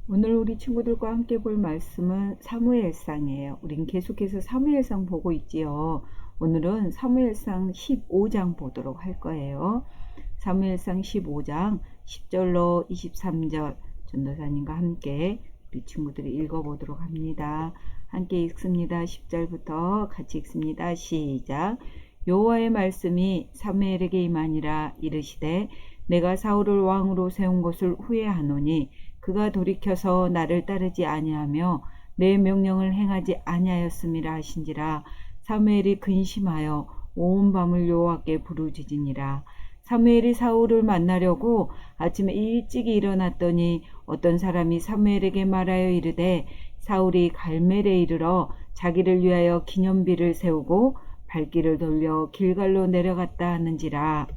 오늘 우리 친구들과 함께 볼 말씀은 사무엘상이에요. 우린 계속해서 사무엘상 보고 있지요. 오늘은 사무엘상 15장 보도록 할 거예요. 사무엘상 15장 10절로 23절 전도사님과 함께 우리 친구들이 읽어보도록 합니다. 함께 읽습니다. 10절부터 같이 읽습니다. 시작. 여호와의 말씀이 사무엘에게 임하니라. 이르시되 내가 사울을 왕으로 세운 것을 후회하노니 그가 돌이켜서 나를 따르지 아니하며 내 명령을 행하지 아니하였음이라 하신지라. 사무엘이 근심하여 온 밤을 여호와께 부르짖으니라. 사무엘이 사울을 만나려고 아침에 일찍 일어났더니 어떤 사람이 사무엘에게 말하여 이르되 사울이 갈멜에 이르러 자기를 위하여 기념비를 세우고 발길을 돌려 길갈로 내려갔다 하는지라.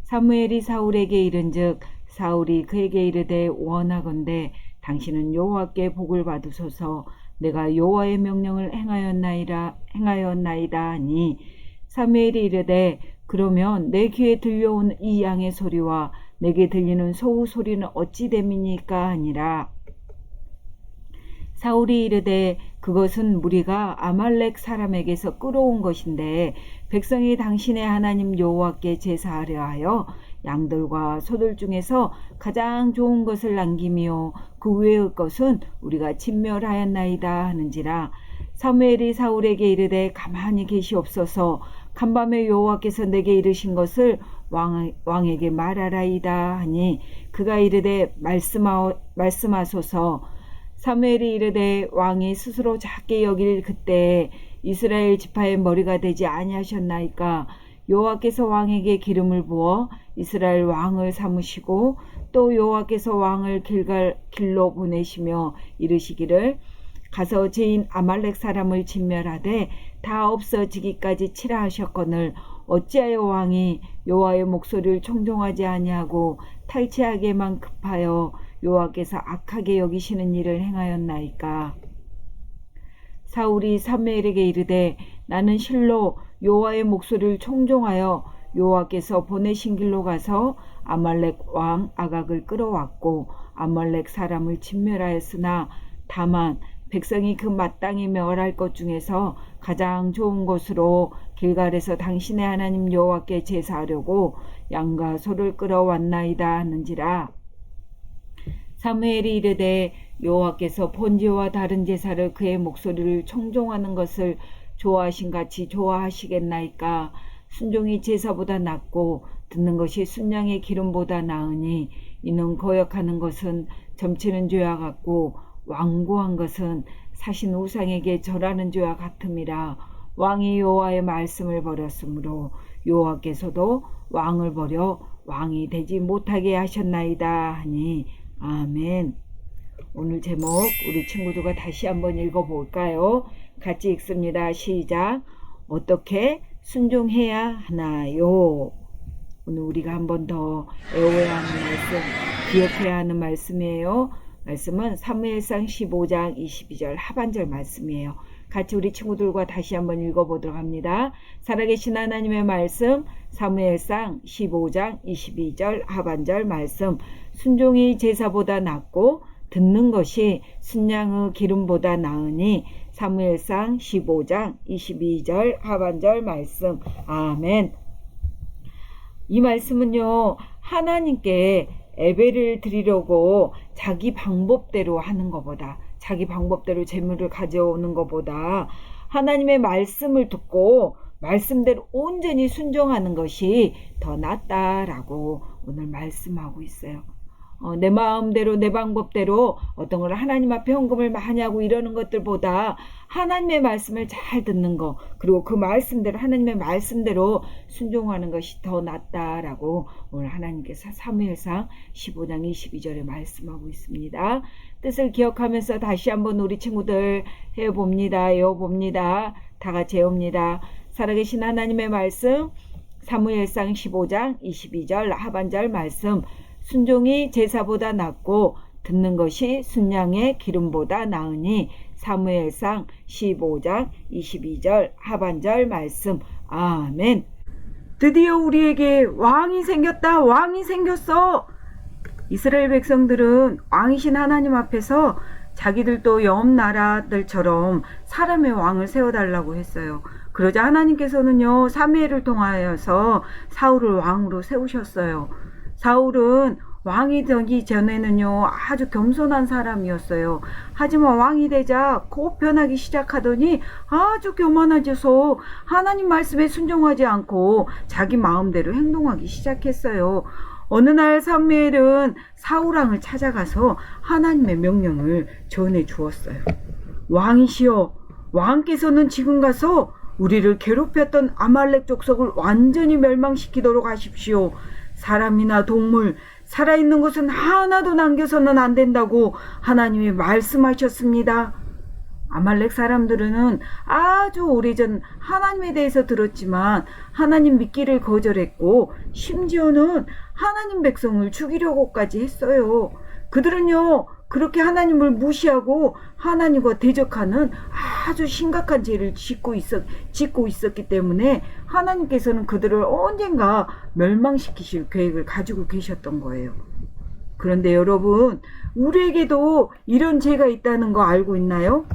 사무엘이 사울에게 이른즉 사울이 그에게 이르되 원하건대 당신은 여호와께 복을 받으소서. 내가 여호와의 명령을 행하였나이다 하니 사무엘이 이르되 그러면 내 귀에 들려온 이 양의 소리와 내게 들리는 소우 소리는 어찌 됨이니까 하니라. 사울이 이르되 그것은 무리가 아말렉 사람에게서 끌어온 것인데 백성이 당신의 하나님 여호와께 제사하려 하여 양들과 소들 중에서 가장 좋은 것을 남기며 그 외의 것은 우리가 진멸하였나이다 하는지라. 사무엘이 사울에게 이르되 가만히 계시옵소서. 간밤에 여호와께서 내게 이르신 것을 왕에게 말하라이다 하니 그가 이르되 말씀하소서. 사무엘이 이르되 왕이 스스로 작게 여길 그때에 이스라엘 지파의 머리가 되지 아니하셨나이까. 여호와께서 왕에게 기름을 부어 이스라엘 왕을 삼으시고 또 여호와께서 왕을 길로 보내시며 이르시기를 가서 죄인 아말렉 사람을 진멸하되 다 없어지기까지 치라 하셨거늘 어찌하여 왕이 여호와의 목소리를 청종하지 아니하고 탈취하게만 급하여 여호와께서 악하게 여기시는 일을 행하였나이까. 사울이 사무엘에게 이르되 나는 실로 여호와의 목소리를 청종하여 여호와께서 보내신 길로 가서 아말렉 왕 아각을 끌어왔고 아말렉 사람을 진멸하였으나 다만 백성이 그 마땅히 멸할 것 중에서 가장 좋은 것으로 길갈에서 당신의 하나님 여호와께 제사하려고 양과 소를 끌어왔나이다 하는지라. 사무엘이 이르되 여호와께서 번제와 다른 제사를 그의 목소리를 청종하는 것을 좋아하신 같이 좋아하시겠나이까. 순종이 제사보다 낫고 듣는 것이 순양의 기름보다 나으니 이는 거역하는 것은 점치는 죄와 같고 완고한 것은 사신 우상에게 절하는 죄와 같음이라. 왕이 여호와의 말씀을 버렸으므로 여호와께서도 왕을 버려 왕이 되지 못하게 하셨나이다 하니 아멘. 오늘 제목 우리 친구들과 다시 한번 읽어볼까요? 같이 읽습니다. 시작. 어떻게 순종해야 하나요? 오늘 우리가 한 번 더 외워야 하는 말씀, 기억해야 하는 말씀이에요. 말씀은 사무엘상 15장 22절 하반절 말씀이에요. 같이 우리 친구들과 다시 한번 읽어보도록 합니다. 살아계신 하나님의 말씀, 사무엘상 15장 22절 하반절 말씀. 순종이 제사보다 낫고 듣는 것이 순양의 기름보다 나으니 사무엘상 15장 22절 하반절 말씀. 아멘. 이 말씀은요, 하나님께 예배를 드리려고 자기 방법대로 하는 것보다, 자기 방법대로 재물을 가져오는 것보다 하나님의 말씀을 듣고 말씀대로 온전히 순종하는 것이 더 낫다라고 오늘 말씀하고 있어요. 내 마음대로 내 방법대로 어떤 걸 하나님 앞에 헌금을 많이 하고 이러는 것들보다 하나님의 말씀을 잘 듣는 거, 그리고 그 말씀대로 하나님의 말씀대로 순종하는 것이 더 낫다라고 오늘 하나님께서 사무엘상 15장 22절에 말씀하고 있습니다. 뜻을 기억하면서 다시 한번 우리 친구들 외워봅니다. 다 같이 외웁니다. 살아계신 하나님의 말씀, 사무엘상 15장 22절 하반절 말씀. 순종이 제사보다 낫고 듣는 것이 순양의 기름보다 나으니 사무엘상 15장 22절 하반절 말씀. 아멘. 드디어 우리에게 왕이 생겼다. 왕이 생겼어. 이스라엘 백성들은 왕이신 하나님 앞에서 자기들도 옆 나라들처럼 사람의 왕을 세워달라고 했어요. 그러자 하나님께서는요, 사무엘을 통하여서 사울을 왕으로 세우셨어요. 사울은 왕이 되기 전에는요, 아주 겸손한 사람이었어요. 하지만 왕이 되자 곧 변하기 시작하더니 아주 교만해져서 하나님 말씀에 순종하지 않고 자기 마음대로 행동하기 시작했어요. 어느 날 사무엘은 사울왕을 찾아가서 하나님의 명령을 전해 주었어요. 왕이시여, 왕께서는 지금 가서 우리를 괴롭혔던 아말렉 족속을 완전히 멸망시키도록 하십시오. 사람이나 동물, 살아있는 것은 하나도 남겨서는 안 된다고 하나님이 말씀하셨습니다. 아말렉 사람들은 아주 오래전 하나님에 대해서 들었지만 하나님 믿기를 거절했고 심지어는 하나님 백성을 죽이려고까지 했어요. 그들은요, 그렇게 하나님을 무시하고 하나님과 대적하는 아주 심각한 죄를 짓고 있었기 때문에 하나님께서는 그들을 언젠가 멸망시키실 계획을 가지고 계셨던 거예요. 그런데 여러분, 우리에게도 이런 죄가 있다는 거 알고 있나요?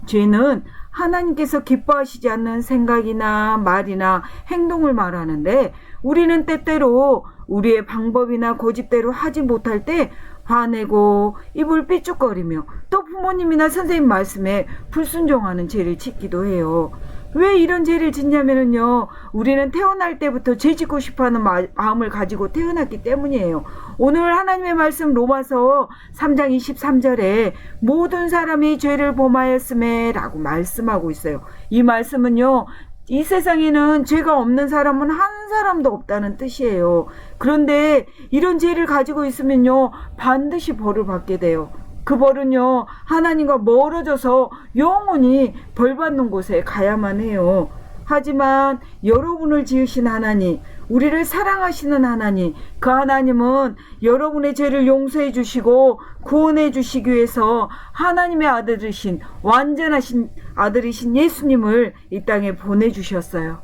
죄는 하나님께서 기뻐하시지 않는 생각이나 말이나 행동을 말하는데, 우리는 때때로 우리의 방법이나 고집대로 하지 못할 때 화내고 입을 삐죽거리며 또 부모님이나 선생님 말씀에 불순종하는 죄를 짓기도 해요. 왜 이런 죄를 짓냐면요, 우리는 태어날 때부터 죄 짓고 싶어하는 마음을 가지고 태어났기 때문이에요. 오늘 하나님의 말씀 로마서 3장 23절에 모든 사람이 죄를 범하였음에 라고 말씀하고 있어요. 이 말씀은요, 이 세상에는 죄가 없는 사람은 한 사람도 없다는 뜻이에요. 그런데 이런 죄를 가지고 있으면요, 반드시 벌을 받게 돼요. 그 벌은요, 하나님과 멀어져서 영원히 벌 받는 곳에 가야만 해요. 하지만 여러분을 지으신 하나님, 우리를 사랑하시는 하나님, 그 하나님은 여러분의 죄를 용서해 주시고 구원해 주시기 위해서 하나님의 아들이신, 완전하신 아들이신 예수님을 이 땅에 보내주셨어요.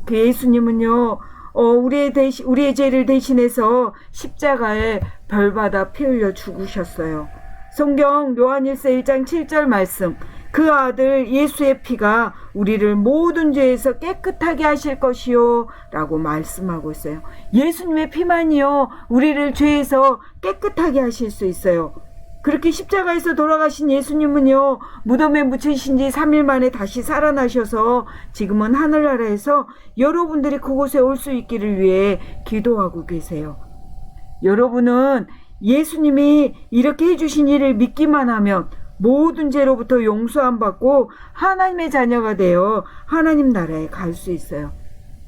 그 예수님은요, 우리의 죄를 대신해서 십자가에 벌받아 피 흘려 죽으셨어요. 성경 요한일서 1장 7절 말씀, 그 아들 예수의 피가 우리를 모든 죄에서 깨끗하게 하실 것이요 라고 말씀하고 있어요. 예수님의 피만이요, 우리를 죄에서 깨끗하게 하실 수 있어요. 그렇게 십자가에서 돌아가신 예수님은요, 무덤에 묻히신 지 3일 만에 다시 살아나셔서 지금은 하늘나라에서 여러분들이 그곳에 올 수 있기를 위해 기도하고 계세요. 여러분은 예수님이 이렇게 해주신 일을 믿기만 하면 모든 죄로부터 용서함 받고 하나님의 자녀가 되어 하나님 나라에 갈 수 있어요.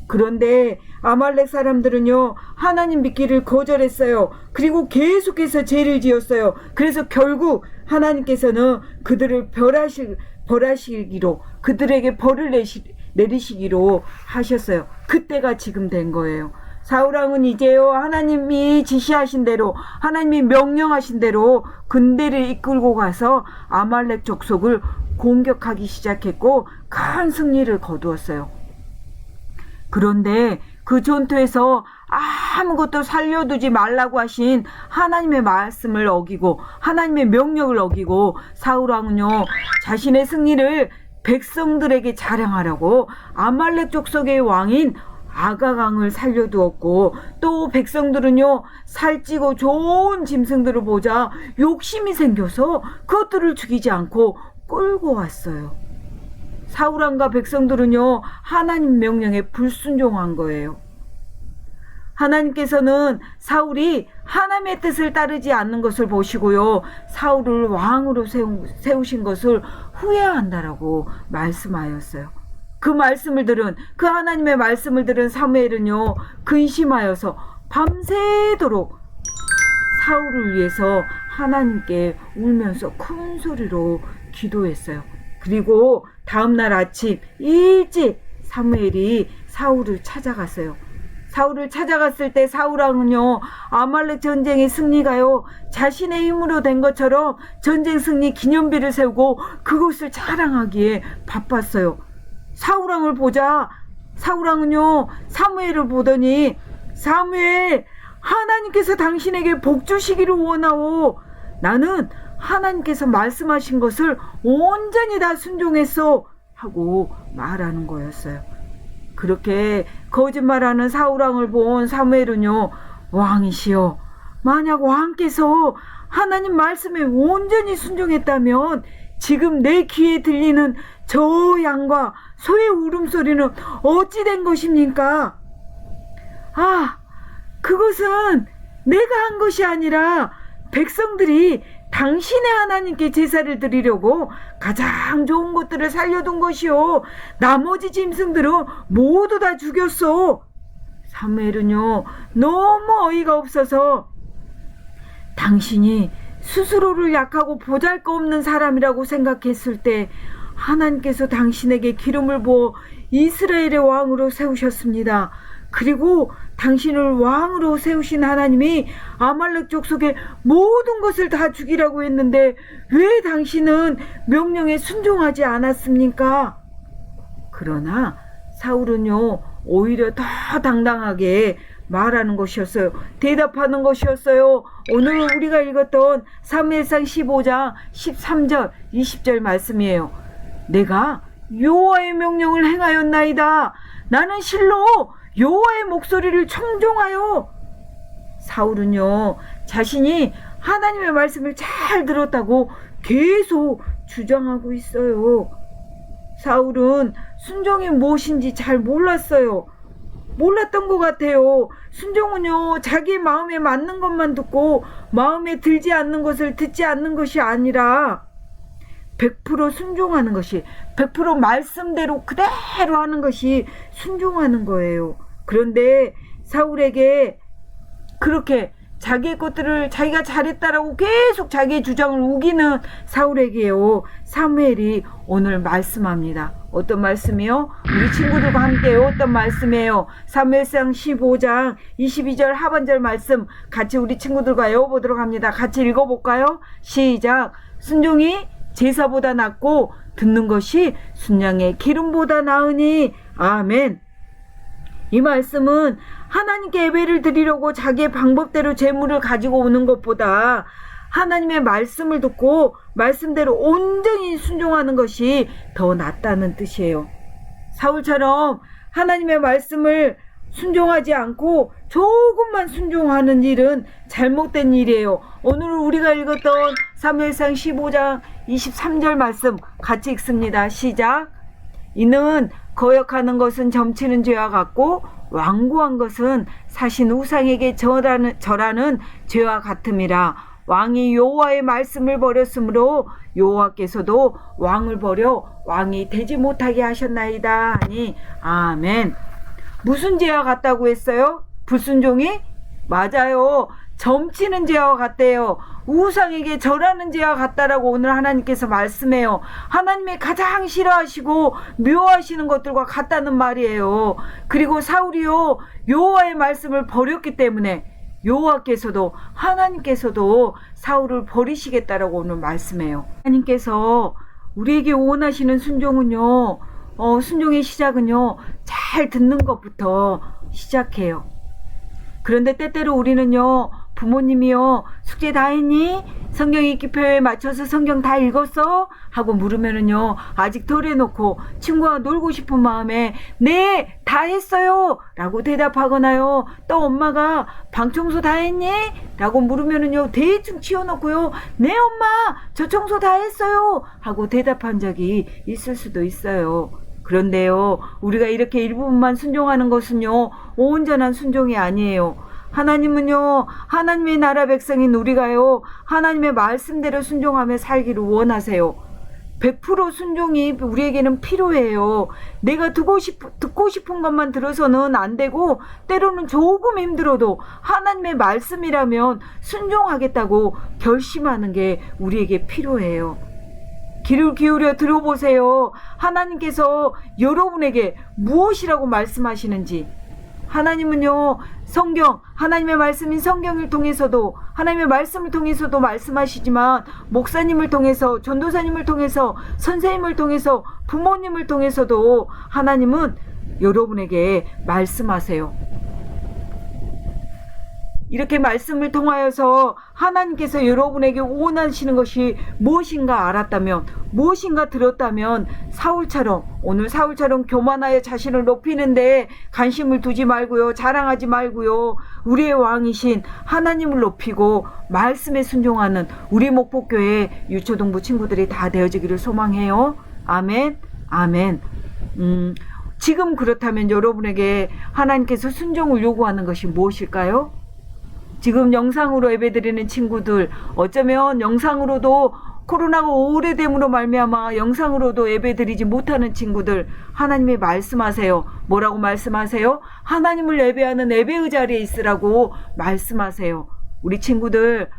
그런데 아말렉 사람들은요, 하나님 믿기를 거절했어요. 그리고 계속해서 죄를 지었어요. 그래서 결국 하나님께서는 그들을 벌하시기로, 그들에게 벌을 내리시기로 하셨어요. 그때가 지금 된 거예요. 사울왕은 이제요, 하나님이 지시하신 대로, 하나님이 명령하신 대로 군대를 이끌고 가서 아말렉 족속을 공격하기 시작했고 큰 승리를 거두었어요. 그런데 그 전투에서 아무것도 살려두지 말라고 하신 하나님의 말씀을 어기고 하나님의 명령을 어기고 사울왕은요, 자신의 승리를 백성들에게 자랑하려고 아말렉 족속의 왕인 아가강을 살려두었고, 또 백성들은요, 살찌고 좋은 짐승들을 보자 욕심이 생겨서 그것들을 죽이지 않고 끌고 왔어요. 사울왕과 백성들은요, 하나님 명령에 불순종한 거예요. 하나님께서는 사울이 하나님의 뜻을 따르지 않는 것을 보시고요, 사울을 왕으로 세우신 것을 후회한다라고 말씀하였어요. 그 하나님의 말씀을 들은 사무엘은요, 근심하여서 밤새도록 사울을 위해서 하나님께 울면서 큰 소리로 기도했어요. 그리고 다음날 아침 일찍 사무엘이 사울을 찾아갔어요. 사울을 찾아갔을 때 사울왕은요, 아말렉 전쟁의 승리가요, 자신의 힘으로 된 것처럼 전쟁 승리 기념비를 세우고 그것을 자랑하기에 바빴어요. 사울왕을 보자 사울왕은요, 사무엘을 보더니, 사무엘, 하나님께서 당신에게 복 주시기를 원하오. 나는 하나님께서 말씀하신 것을 온전히 다 순종했어 하고 말하는 거였어요. 그렇게 거짓말하는 사울왕을 본 사무엘은요, 왕이시여, 만약 왕께서 하나님 말씀에 온전히 순종했다면 지금 내 귀에 들리는 저 양과 소의 울음소리는 어찌 된 것입니까? 아, 그것은 내가 한 것이 아니라 백성들이 당신의 하나님께 제사를 드리려고 가장 좋은 것들을 살려둔 것이요, 나머지 짐승들은 모두 다 죽였어. 사무엘은요, 너무 어이가 없어서 당신이 스스로를 약하고 보잘것없는 사람이라고 생각했을 때 하나님께서 당신에게 기름을 부어 이스라엘의 왕으로 세우셨습니다. 그리고 당신을 왕으로 세우신 하나님이 아말렉 족속의 모든 것을 다 죽이라고 했는데 왜 당신은 명령에 순종하지 않았습니까? 그러나 사울은요, 오히려 더 당당하게 말하는 것이었어요. 대답하는 것이었어요. 오늘 우리가 읽었던 사무엘상 15장 13절 20절 말씀이에요. 내가 여호와의 명령을 행하였나이다. 나는 실로 여호와의 목소리를 청종하여. 사울은요, 자신이 하나님의 말씀을 잘 들었다고 계속 주장하고 있어요. 사울은 순종이 무엇인지 잘 몰랐어요. 몰랐던 것 같아요. 순종은요, 자기 마음에 맞는 것만 듣고 마음에 들지 않는 것을 듣지 않는 것이 아니라 100% 순종하는 것이, 100% 말씀대로 그대로 하는 것이 순종하는 거예요. 그런데 사울에게 그렇게 자기의 것들을 자기가 잘했다라고 계속 자기의 주장을 우기는 사울에게요, 사무엘이 오늘 말씀합니다. 어떤 말씀이요? 우리 친구들과 함께 어떤 말씀이에요? 사무엘상 15장 22절 하반절 말씀 같이 우리 친구들과 외워보도록 합니다. 같이 읽어볼까요? 시작. 순종이 제사보다 낫고 듣는 것이 순양의 기름보다 나으니. 아멘. 이 말씀은 하나님께 예배를 드리려고 자기의 방법대로 제물을 가지고 오는 것보다 하나님의 말씀을 듣고 말씀대로 온전히 순종하는 것이 더 낫다는 뜻이에요. 사울처럼 하나님의 말씀을 순종하지 않고 조금만 순종하는 일은 잘못된 일이에요. 오늘 우리가 읽었던 사무엘상 15장 23절 말씀 같이 읽습니다. 시작. 이는 거역하는 것은 점치는 죄와 같고 완고한 것은 사신 우상에게 절하는 죄와 같음이라. 왕이 여호와의 말씀을 버렸으므로 여호와께서도 왕을 버려 왕이 되지 못하게 하셨나이다 하니. 아멘. 무슨 죄와 같다고 했어요? 불순종이? 맞아요. 점치는 죄와 같대요. 우상에게 절하는 죄와 같다라고 오늘 하나님께서 말씀해요. 하나님이 가장 싫어하시고 묘하시는 것들과 같다는 말이에요. 그리고 사울이요, 여호와의 말씀을 버렸기 때문에 여호와께서도, 하나님께서도 사울을 버리시겠다라고 오늘 말씀해요. 하나님께서 우리에게 원하시는 순종은요, 순종의 시작은요, 잘 듣는 것부터 시작해요. 그런데 때때로 우리는요, 부모님이요, 숙제 다 했니? 성경 읽기표에 맞춰서 성경 다 읽었어? 하고 물으면은요, 아직 덜 해놓고 친구와 놀고 싶은 마음에 네, 다 했어요 라고 대답하거나요, 또 엄마가 방 청소 다 했니? 라고 물으면은요, 대충 치워놓고요, 네 엄마 저 청소 다 했어요 하고 대답한 적이 있을 수도 있어요. 그런데요, 우리가 이렇게 일부분만 순종하는 것은요, 온전한 순종이 아니에요. 하나님은요, 하나님의 나라 백성인 우리가요, 하나님의 말씀대로 순종하며 살기를 원하세요. 100% 순종이 우리에게는 필요해요. 내가 듣고 싶은 것만 들어서는 안 되고, 때로는 조금 힘들어도 하나님의 말씀이라면 순종하겠다고 결심하는 게 우리에게 필요해요. 귀를 기울여 들어보세요. 하나님께서 여러분에게 무엇이라고 말씀하시는지. 하나님은요, 성경, 하나님의 말씀인 성경을 통해서도, 하나님의 말씀을 통해서도 말씀하시지만, 목사님을 통해서, 전도사님을 통해서, 선생님을 통해서, 부모님을 통해서도 하나님은 여러분에게 말씀하세요. 이렇게 말씀을 통하여서 하나님께서 여러분에게 원하시는 것이 무엇인가 알았다면, 무엇인가 들었다면 오늘 사울처럼 교만하여 자신을 높이는데 관심을 두지 말고요, 자랑하지 말고요, 우리의 왕이신 하나님을 높이고 말씀에 순종하는 우리 목포교회 유초동부 친구들이 다 되어지기를 소망해요. 아멘. 아멘. 지금 그렇다면 여러분에게 하나님께서 순종을 요구하는 것이 무엇일까요? 지금 영상으로 예배드리는 친구들, 어쩌면 영상으로도 코로나가 오래됨으로 말미암아 영상으로도 예배드리지 못하는 친구들, 하나님이 말씀하세요. 뭐라고 말씀하세요? 하나님을 예배하는 예배의 자리에 있으라고 말씀하세요. 우리 친구들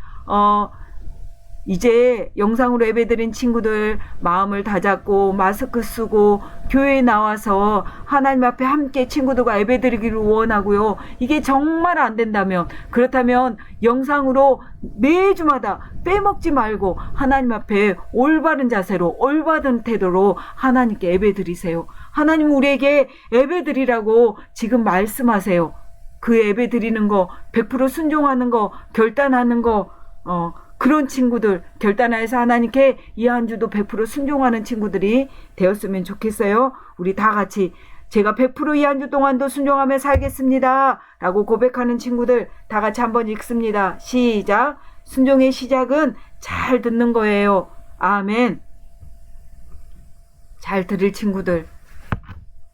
이제 영상으로 예배드린 친구들 마음을 다잡고 마스크 쓰고 교회에 나와서 하나님 앞에 함께 친구들과 예배드리기를 원하고요. 이게 정말 안 된다면, 그렇다면 영상으로 매주마다 빼먹지 말고 하나님 앞에 올바른 자세로, 올바른 태도로 하나님께 예배드리세요. 하나님 우리에게 예배드리라고 지금 말씀하세요. 그 예배드리는 거, 100% 순종하는 거, 결단하는 거, 그런 친구들, 결단하여서 하나님께 이 한 주도 100% 순종하는 친구들이 되었으면 좋겠어요. 우리 다 같이 제가 100% 이 한 주 동안도 순종하며 살겠습니다 라고 고백하는 친구들 다 같이 한번 읽습니다. 시작. 순종의 시작은 잘 듣는 거예요. 아멘. 잘 들을 친구들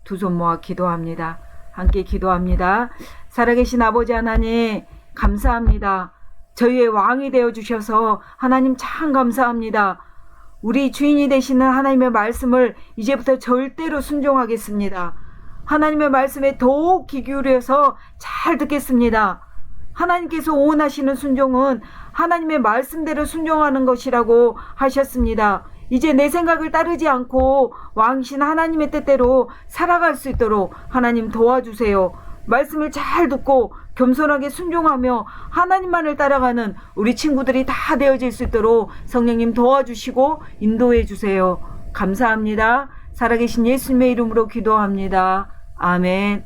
두 손 모아 기도합니다. 함께 기도합니다. 살아계신 아버지 하나님 감사합니다. 저희의 왕이 되어주셔서 하나님 참 감사합니다. 우리 주인이 되시는 하나님의 말씀을 이제부터 절대로 순종하겠습니다. 하나님의 말씀에 더욱 귀 기울여서 잘 듣겠습니다. 하나님께서 원하시는 순종은 하나님의 말씀대로 순종하는 것이라고 하셨습니다. 이제 내 생각을 따르지 않고 왕이신 하나님의 뜻대로 살아갈 수 있도록 하나님 도와주세요. 말씀을 잘 듣고 겸손하게 순종하며 하나님만을 따라가는 우리 친구들이 다 되어질 수 있도록 성령님 도와주시고 인도해 주세요. 감사합니다. 살아계신 예수님의 이름으로 기도합니다. 아멘.